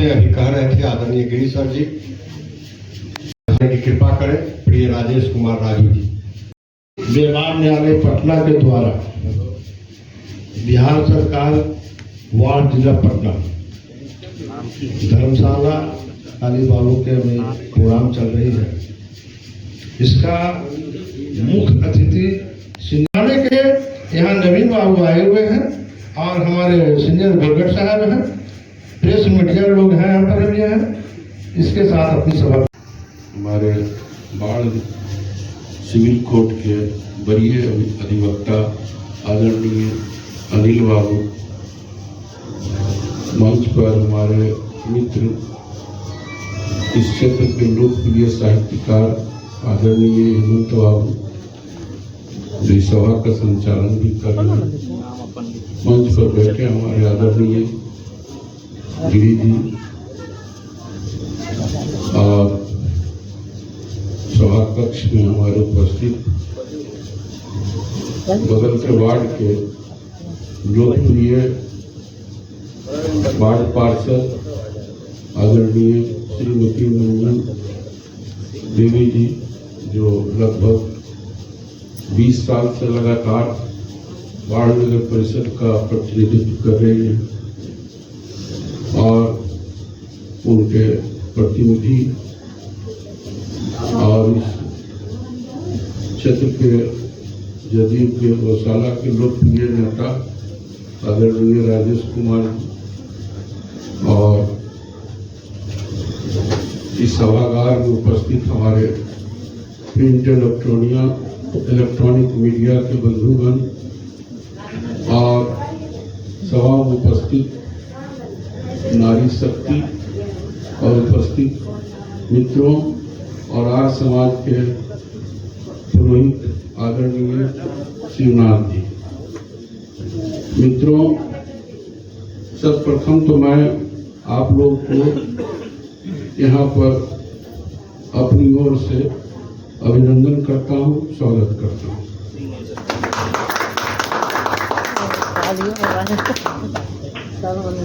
बातें अभी कह रहे थे आदरणीय गिरी सर जी की कृपा करें। प्रिय राजेश कुमार राजू जी। व्यवहार न्यायालय पटना के द्वारा बिहार सरकार वार्ड जिला पटना धर्मशाला अलीबाबू के में प्रोग्राम चल रही है। इसका मुख्य अतिथि सिंगाने के यहाँ नवीन बाबू आए हुए हैं और हमारे सीनियर गोलगढ़ साहब हैं, प्रेस मीडिया लोग हैं यहाँ पर भी हैं। इसके साथ अपनी सभा हमारे बाढ़ सिविल कोर्ट के वरीय अधिवक्ता आदरणीय अनिल बाबू, मंच पर हमारे मित्र इस क्षेत्र के लोकप्रिय साहित्यकार आदरणीय हेमंत बाबू जो सभा का संचालन भी कर रहे हैं, मंच पर बैठे हमारे आदरणीय गिरी जी और सभा कक्ष में हमारे उपस्थित बगल के वार्ड के लोकप्रिय वार्ड पार्षद आदरणीय श्रीमती मंजन देवी जी जो लगभग 20 साल से लगातार वार्ड नगर परिषद का प्रतिनिधित्व कर रही हैं और उनके प्रतिनिधि और इस क्षेत्र के जदयू के गौशाला के लोकप्रिय नेता आदरणीय राजेश कुमार जी और इस सभागार में उपस्थित हमारे प्रिंट इलेक्ट्रॉनिक मीडिया के बंधुगण और सभा में उपस्थित नारी शक्ति और उपस्थित मित्रों और आर्य समाज के पुरोहित आदरणीय शिवनाथ जी। मित्रों, सर्वप्रथम तो मैं आप लोग को यहाँ पर अपनी ओर से अभिनंदन करता हूँ, स्वागत करता हूँ।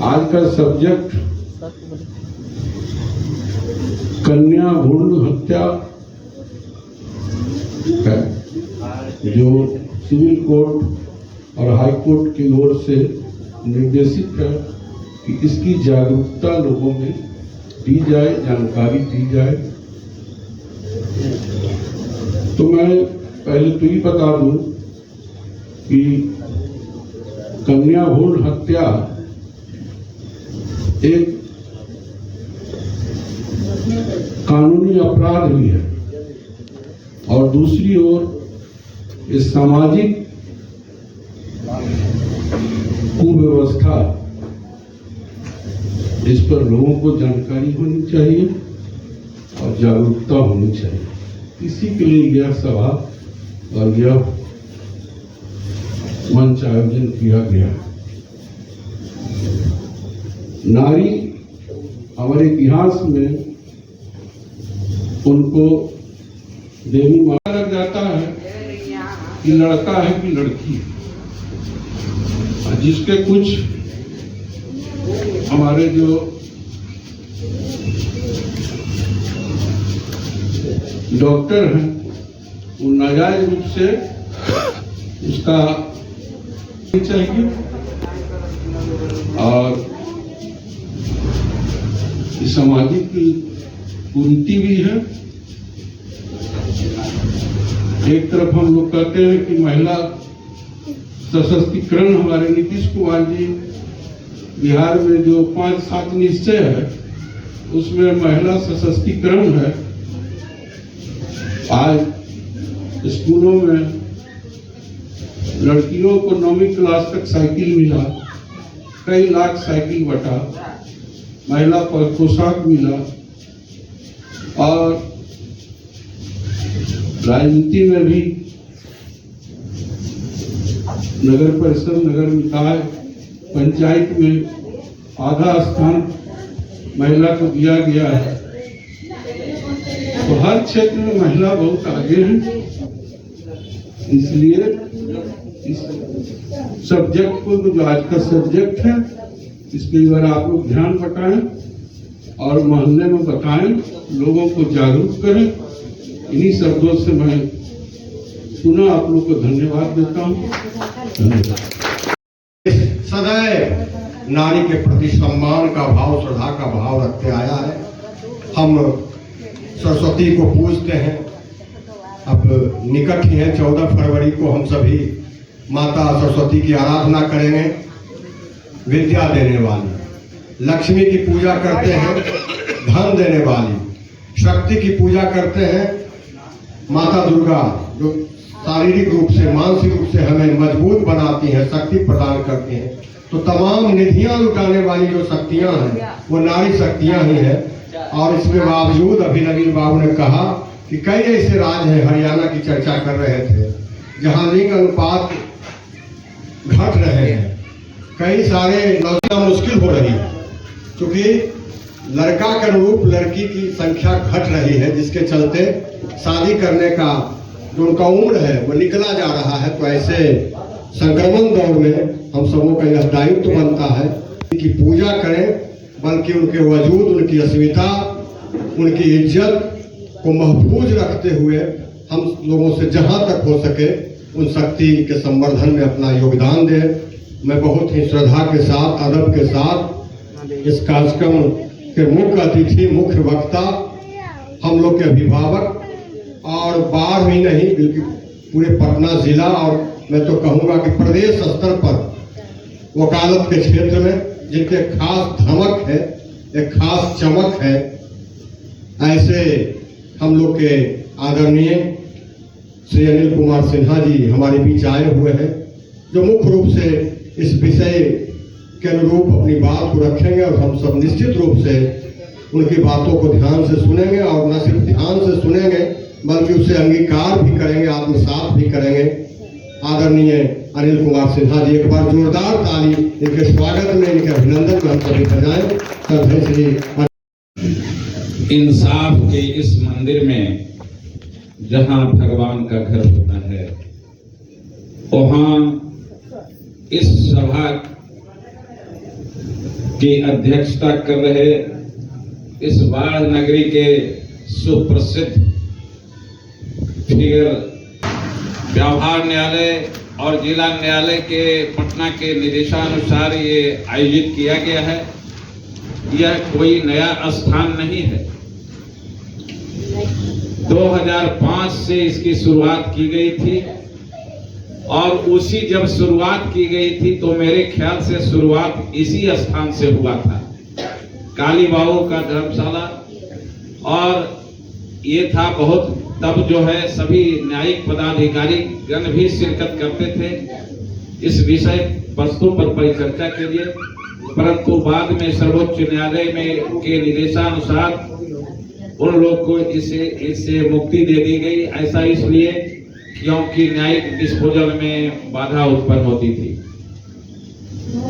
आज का सब्जेक्ट कन्या भ्रूण हत्या है, जो सिविल कोर्ट और हाई कोर्ट की ओर से निर्देशित है कि इसकी जागरूकता लोगों में दी जाए, जानकारी दी जाए। तो मैं पहले तो ये बता दूं कि कन्या भ्रूण हत्या एक कानूनी अपराध भी है और दूसरी ओर इस सामाजिक कुव्यवस्था, इस पर लोगों को जानकारी होनी चाहिए और जागरूकता होनी चाहिए। इसी के लिए यह सभा और यह मंच आयोजन किया गया। नारी हमारे इतिहास में उनको देवी माना लग जाता है कि लड़का है कि लड़की है, जिसके कुछ हमारे जो डॉक्टर हैं वो नाजायज रूप से उसका चाहिए और सामाजिक कुरीति भी है। एक तरफ हम लोग कहते हैं कि महिला सशक्तिकरण, हमारे नीतीश कुमार जी बिहार में जो 5-7 निश्चय है उसमें महिला सशक्तिकरण है। आज स्कूलों में लड़कियों को 9वीं क्लास तक साइकिल मिला, कई लाख साइकिल बटा, महिला पर पोशाक मिला और राजनीति में भी नगर परिषद, नगर निकाय, पंचायत में आधा स्थान महिला को दिया गया है। तो हर क्षेत्र में महिला बहुत आगे है। इसलिए इस सब्जेक्ट को, जो आज का सब्जेक्ट है, इसके द्वारा आप लोग ध्यान बटाएं और मोहल्ले में बताएं, लोगों को जागरूक करें। इन्हीं शब्दों से मैं पुनः आप लोग को धन्यवाद देता हूँ। धन्यवाद। सदैव नारी के प्रति सम्मान का भाव, श्रद्धा का भाव रखते आया है। हम सरस्वती को पूजते हैं। अब निकट ही है 14 फरवरी को हम सभी माता सरस्वती की आराधना करेंगे। विद्या देने वाली लक्ष्मी की पूजा करते हैं, धन देने वाली शक्ति की पूजा करते हैं। माता दुर्गा जो शारीरिक रूप से, मानसिक रूप से हमें मजबूत बनाती हैं, शक्ति प्रदान करती हैं। तो तमाम निधियां लुटाने वाली जो शक्तियां हैं वो नारी शक्तियां ही हैं। और इसके बावजूद अभी नवीन बाबू ने कहा कि कई ऐसे राज्य हैं, हरियाणा की चर्चा कर रहे थे, जहां लिंग अनुपात घट रहे हैं। कई सारे नौकरियां मुश्किल हो रही है क्योंकि लड़का के अनुरूप लड़की की संख्या घट रही है, जिसके चलते शादी करने का जो उनका उम्र है वो निकला जा रहा है। तो ऐसे संक्रमण दौर में हम सबों का यह दायित्व बनता है कि पूजा करें, बल्कि उनके वजूद, उनकी अस्मिता, उनकी इज्जत को महफूज रखते हुए हम लोगों से जहां तक हो सके उन शक्ति के संवर्धन में अपना योगदान दें। मैं बहुत ही श्रद्धा के साथ, अदब के साथ इस कार्यक्रम के मुख्य अतिथि, मुख्य वक्ता, हम लोग के अभिभावक और बाढ़ ही नहीं बल्कि पूरे पटना जिला और मैं तो कहूँगा कि प्रदेश स्तर पर वकालत के क्षेत्र में जिनके खास धमक है, एक खास चमक है, ऐसे हम लोग के आदरणीय श्री अनिल कुमार सिन्हा जी हमारे बीच आए हुए हैं, जो मुख्य रूप से इस विषय के अनुरूप अपनी बात को रखेंगे और हम सब निश्चित रूप से उनकी बातों को ध्यान से सुनेंगे और न सिर्फ ध्यान से सुनेंगे बल्कि उसे अंगीकार भी करेंगे, आत्मसात भी करेंगे। आदरणीय अनिल कुमार सिन्हा जी, एक बार जोरदार ताली इनके स्वागत में, इनके अभिनंदन में हम सभी बजाएं। श्री इंसाफ के इस मंदिर में जहां भगवान का घर होता है, वहां इस सभा की अध्यक्षता कर रहे इस बाढ़ नगरी के सुप्रसिद्ध फिगर व्यवहार न्यायालय और जिला न्यायालय के पटना के निर्देशानुसार ये आयोजित किया गया है। यह कोई नया स्थान नहीं है। 2005 से इसकी शुरुआत की गई थी और उसी जब शुरुआत की गई थी तो मेरे ख्याल से शुरुआत इसी स्थान से हुआ था, काली बाबू का धर्मशाला। और ये था बहुत, तब जो है सभी न्यायिक पदाधिकारी गण भी शिरकत करते थे इस विषय वस्तु पर परिचर्चा के लिए। परंतु बाद में सर्वोच्च न्यायालय में के निर्देशानुसार उन लोग को इससे मुक्ति दे दी गई। ऐसा इसलिए क्योंकि न्यायिक डिस्पोजल में बाधा उत्पन्न होती थी।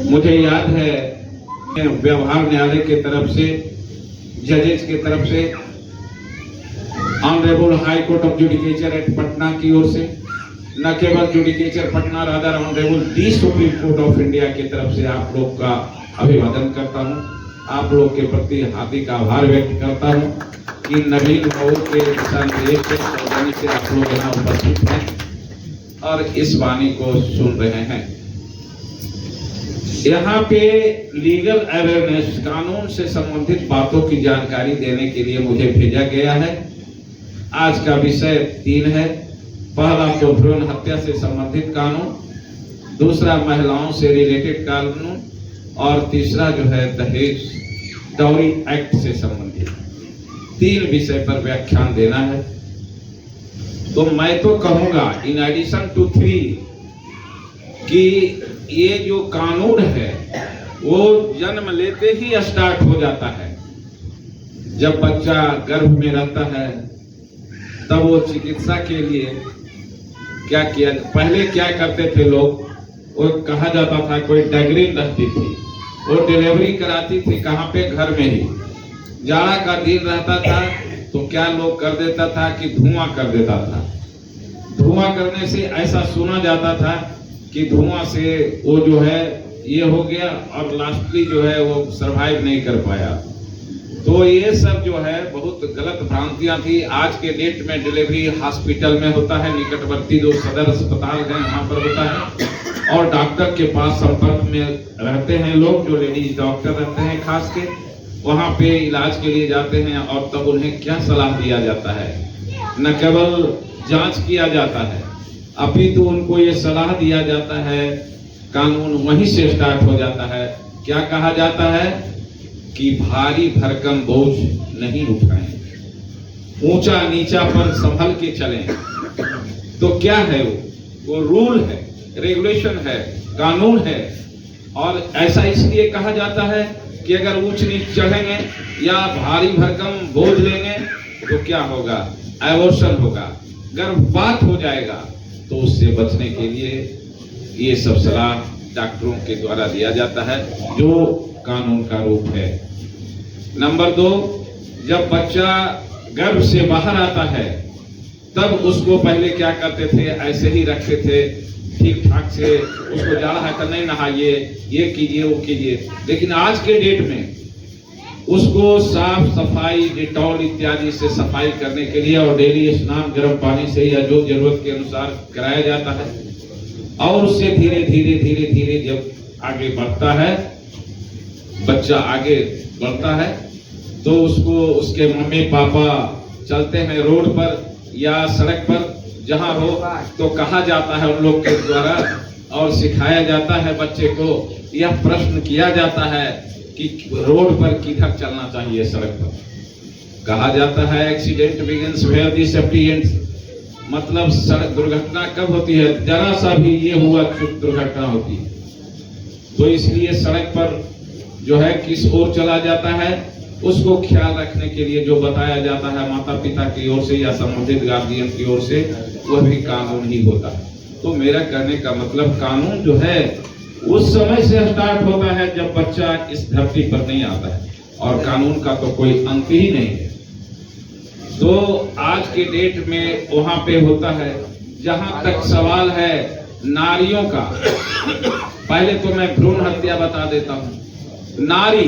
मुझे याद है व्यवहार न्यायालय के तरफ से, जजेस के तरफ से, honourable high court of judicature at Patna की ओर से, न केवल judicature Patna, rather honourable the supreme court of India की तरफ से आप लोग का अभिवादन करता हूं। आप लोग के प्रति हार्दिक आभार व्यक्त करता हूं कि नवीन बाबू के दिशा निर्देश से सावधानी से आप लोग यहाँ उपस्थित हैं और इस वाणी को सुन रहे हैं। यहाँ पे लीगल अवेयरनेस, कानून से संबंधित बातों की जानकारी देने के लिए मुझे भेजा गया है। आज का विषय 3 है। पहला तो भ्रूण हत्या से संबंधित कानून, दूसरा महिलाओं से रिलेटेड कानून और तीसरा जो है दहेज डाउरी एक्ट से संबंधित। 3 विषय पर व्याख्यान देना है। तो मैं तो कहूंगा इन एडिशन टू 3 कि ये जो कानून है वो जन्म लेते ही स्टार्ट हो जाता है। जब बच्चा गर्भ में रहता है तब वो चिकित्सा के लिए क्या किया, पहले क्या करते थे लोग, वो कहा जाता था कोई डगरीन रहती थी, वो डिलीवरी कराती थी कहाँ पे, घर में ही। जाड़ा का दिन रहता था तो क्या लोग कर देता था कि धुआं कर देता था। धुआं करने से ऐसा सुना जाता था कि धुआं से वो जो है ये हो गया और लास्टली जो है वो सरवाइव नहीं कर पाया। तो ये सब जो है बहुत गलत भ्रांतियां थी। आज के डेट में डिलीवरी हॉस्पिटल में होता है, निकटवर्ती जो सदर अस्पताल है वहां पर होता है, और डॉक्टर के पास संपर्क में रहते हैं लोग, जो लेडीज डॉक्टर रहते हैं खास के, वहां पे इलाज के लिए जाते हैं। और तब उन्हें क्या सलाह दिया जाता है, न केवल जांच किया जाता है, अपितु उनको ये सलाह दिया जाता है, कानून वहीं से स्टार्ट हो जाता है। क्या कहा जाता है कि भारी भरकम बोझ नहीं उठाएं, ऊंचा नीचा पर संभल के चलें। तो क्या है वो रूल है, रेगुलेशन है, कानून है। और ऐसा इसलिए कहा जाता है कि अगर ऊंच नीच चढ़ेंगे या भारी भरकम बोझ लेंगे तो क्या होगा, एबॉर्शन होगा, गर्भपात हो जाएगा। तो उससे बचने के लिए ये सब सलाह डॉक्टरों के द्वारा दिया जाता है, जो कानून का रूप है। नंबर 2, जब बच्चा गर्भ से बाहर आता है तब उसको पहले क्या करते थे, ऐसे ही रखते थे ठीक ठाक से, उसको जा रहा है तो नहीं नहाइए, ये कीजिए वो कीजिए। लेकिन आज के डेट में उसको साफ सफाई, डिटॉल इत्यादि से सफाई करने के लिए और डेली स्नान गर्म पानी से या जो जरूरत के अनुसार कराया जाता है। और उससे धीरे धीरे धीरे धीरे जब आगे बढ़ता है, बच्चा आगे बढ़ता है, तो उसको उसके मम्मी पापा चलते हैं रोड पर या सड़क पर जहां हो, तो कहा जाता है उन लोग के द्वारा और सिखाया जाता है बच्चे को, यह प्रश्न किया जाता है कि रोड पर किधर चलना चाहिए। सड़क पर कहा जाता है accident begins where the safety ends, मतलब सड़क दुर्घटना कब होती है, जरा सा भी ये हुआ दुर्घटना होती है। तो इसलिए सड़क पर जो है किस ओर चला जाता है उसको ख्याल रखने के लिए जो बताया जाता है माता पिता की ओर से या संबंधित गार्जियन की ओर से, वह भी कानून ही होता है। तो मेरा कहने का मतलब कानून जो है उस समय से स्टार्ट होता है जब बच्चा इस धरती पर नहीं आता है, और कानून का तो कोई अंत ही नहीं है। तो आज के डेट में वहां पे होता है। जहां तक सवाल है नारियों का, पहले तो मैं भ्रूण हत्या बता देता हूं। नारी